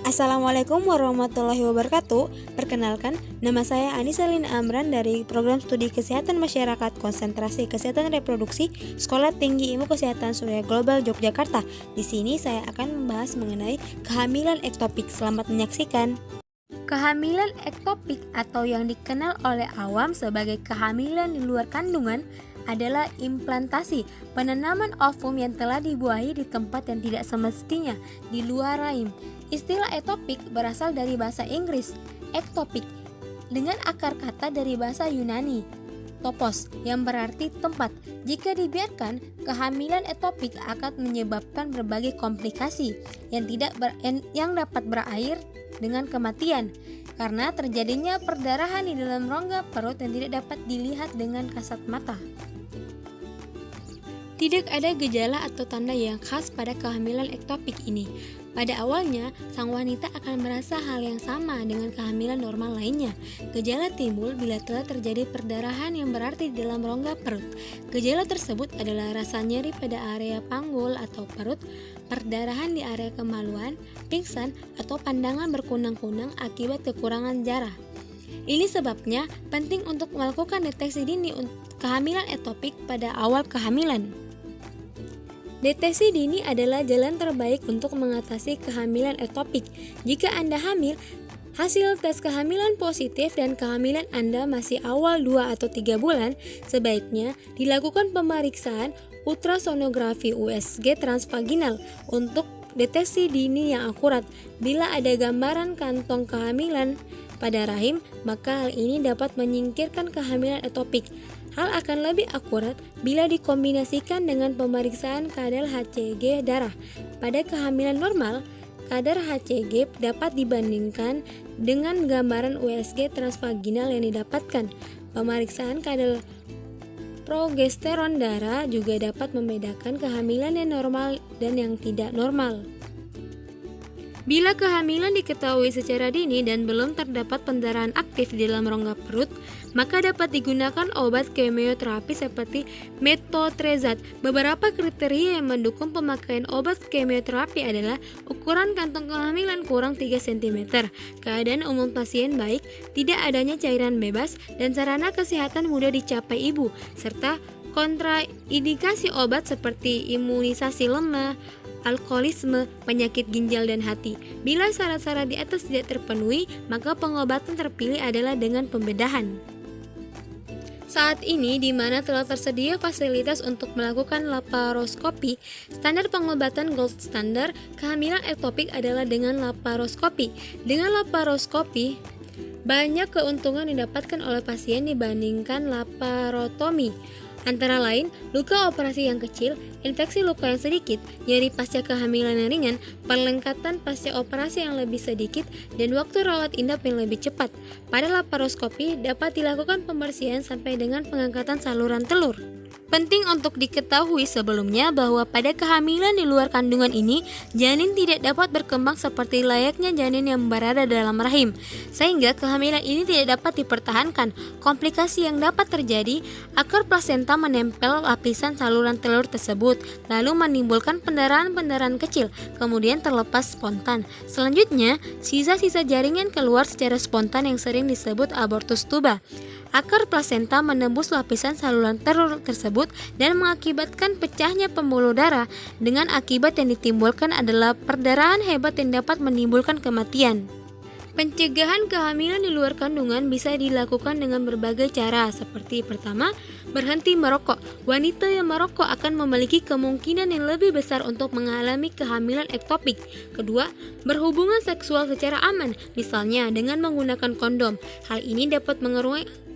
Assalamualaikum warahmatullahi wabarakatuh. Perkenalkan, nama saya Anissa Lina Amran dari Program Studi Kesehatan Masyarakat Konsentrasi Kesehatan Reproduksi Sekolah Tinggi Ilmu Kesehatan Surya Global Yogyakarta. Di sini saya akan membahas mengenai kehamilan ektopik. Selamat menyaksikan. Kehamilan ektopik atau yang dikenal oleh awam sebagai kehamilan di luar kandungan adalah implantasi, penanaman ovum yang telah dibuahi di tempat yang tidak semestinya, di luar rahim. Istilah ektopik berasal dari bahasa Inggris, ektopik, dengan akar kata dari bahasa Yunani, topos, yang berarti tempat. Jika dibiarkan, kehamilan ektopik akan menyebabkan berbagai komplikasi yang dapat berakhir dengan kematian, karena terjadinya perdarahan di dalam rongga perut yang tidak dapat dilihat dengan kasat mata. Tidak ada gejala atau tanda yang khas pada kehamilan ektopik ini. Pada awalnya, sang wanita akan merasa hal yang sama dengan kehamilan normal lainnya. Gejala timbul bila telah terjadi perdarahan yang berarti di dalam rongga perut. Gejala tersebut adalah rasa nyeri pada area panggul atau perut, perdarahan di area kemaluan, pingsan, atau pandangan berkunang-kunang akibat kekurangan darah. Ini sebabnya penting untuk melakukan deteksi dini kehamilan ektopik pada awal kehamilan. Deteksi dini adalah jalan terbaik untuk mengatasi kehamilan ektopik. Jika Anda hamil, hasil tes kehamilan positif dan kehamilan Anda masih awal 2 atau 3 bulan, sebaiknya dilakukan pemeriksaan ultrasonografi USG transvaginal untuk deteksi dini yang akurat. Bila ada gambaran kantong kehamilan pada rahim, maka hal ini dapat menyingkirkan kehamilan ektopik. Hal akan lebih akurat bila dikombinasikan dengan pemeriksaan kadar HCG darah. Pada kehamilan normal, kadar HCG dapat dibandingkan dengan gambaran USG transvaginal yang didapatkan. Pemeriksaan kadar progesteron darah juga dapat membedakan kehamilan yang normal dan yang tidak normal. Bila kehamilan diketahui secara dini dan belum terdapat pendarahan aktif di dalam rongga perut, maka dapat digunakan obat kemioterapi seperti metotrexat. Beberapa kriteria yang mendukung pemakaian obat kemioterapi adalah ukuran kantong kehamilan kurang 3 cm, keadaan umum pasien baik, tidak adanya cairan bebas, dan sarana kesehatan mudah dicapai ibu, serta kontraindikasi obat seperti imunisasi lemah, alkoholisme, penyakit ginjal dan hati. Bila syarat-syarat di atas tidak terpenuhi, maka pengobatan terpilih adalah dengan pembedahan. Saat ini, di mana telah tersedia fasilitas untuk melakukan laparoskopi, standar pengobatan gold standard kehamilan ektopik adalah dengan laparoskopi. Dengan laparoskopi, banyak keuntungan didapatkan oleh pasien dibandingkan laparotomi. Antara lain, luka operasi yang kecil, infeksi luka yang sedikit, nyeri pasca kehamilan yang ringan, perlengkatan pasca operasi yang lebih sedikit, dan waktu rawat inap yang lebih cepat. Pada laparoskopi dapat dilakukan pembersihan sampai dengan pengangkatan saluran telur. Penting untuk diketahui sebelumnya bahwa pada kehamilan di luar kandungan ini, janin tidak dapat berkembang seperti layaknya janin yang berada dalam rahim, sehingga kehamilan ini tidak dapat dipertahankan. Komplikasi yang dapat terjadi, akar plasenta menempel lapisan saluran telur tersebut, lalu menimbulkan pendarahan-pendarahan kecil, kemudian terlepas spontan. Selanjutnya, sisa-sisa jaringan keluar secara spontan yang sering disebut abortus tuba. Akar plasenta menembus lapisan saluran telur tersebut dan mengakibatkan pecahnya pembuluh darah, dengan akibat yang ditimbulkan adalah perdarahan hebat yang dapat menimbulkan kematian. Pencegahan kehamilan di luar kandungan bisa dilakukan dengan berbagai cara, seperti pertama, berhenti merokok. Wanita yang merokok akan memiliki kemungkinan yang lebih besar untuk mengalami kehamilan ektopik. Kedua, berhubungan seksual secara aman, misalnya dengan menggunakan kondom. Hal ini dapat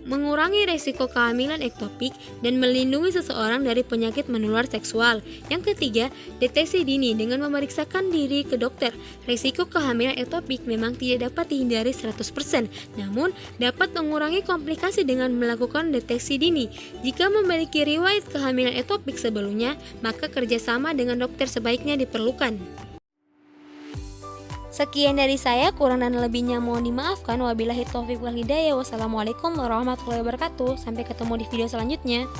mengurangi resiko kehamilan ektopik dan melindungi seseorang dari penyakit menular seksual. Yang ketiga, deteksi dini dengan memeriksakan diri ke dokter. Resiko kehamilan ektopik memang tidak dapat dihindari 100%, namun dapat mengurangi komplikasi dengan melakukan deteksi dini. Jika memiliki riwayat kehamilan ektopik sebelumnya, maka kerjasama dengan dokter sebaiknya diperlukan. Sekian dari saya, kurang dan lebihnya mohon dimaafkan. Wabillahi taufiq wal hidayah. Wassalamualaikum warahmatullahi wabarakatuh. Sampai ketemu di video selanjutnya.